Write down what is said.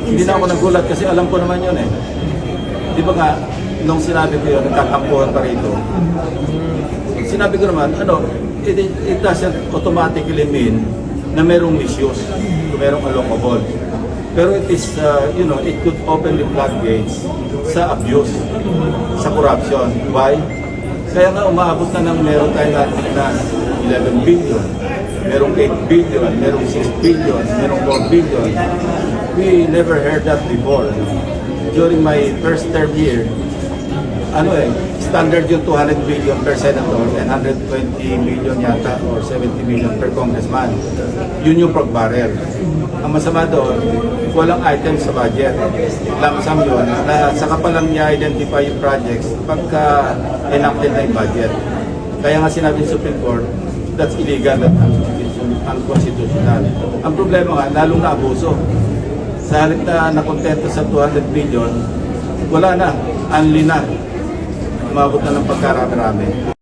Hindi na ako nagulat kasi alam ko naman yun eh. Di ba nga, nung sinabi ko yun, nagkakampuhan pa rito, sinabi ko naman, it doesn't automatically mean na merong misuse, merong allocable. Pero it is, it could open the floodgates sa abuse, sa corruption. Why? Kaya nga umaabot na ng meron tayo na 11 billion, merong 8 billion, merong 6 billion, merong 4 billion. We never heard that before. During my first term year, standard yung 200 billion per senator and 120 million yata or 70 million per congressman. Yun yung pag-barrel. Ang masama doon, walang item sa budget. Lamsam yun, na saka pa lang niya identify yung projects pagka enacted na yung budget. Kaya nga sinabi ng Supreme Court, that's illegal, that's unconstitutional. Ang problema nga, lalong na abuso. Sa halip na nakontento sa 200 billion, wala na, unli na. Umabot na ng pagkarami-rami.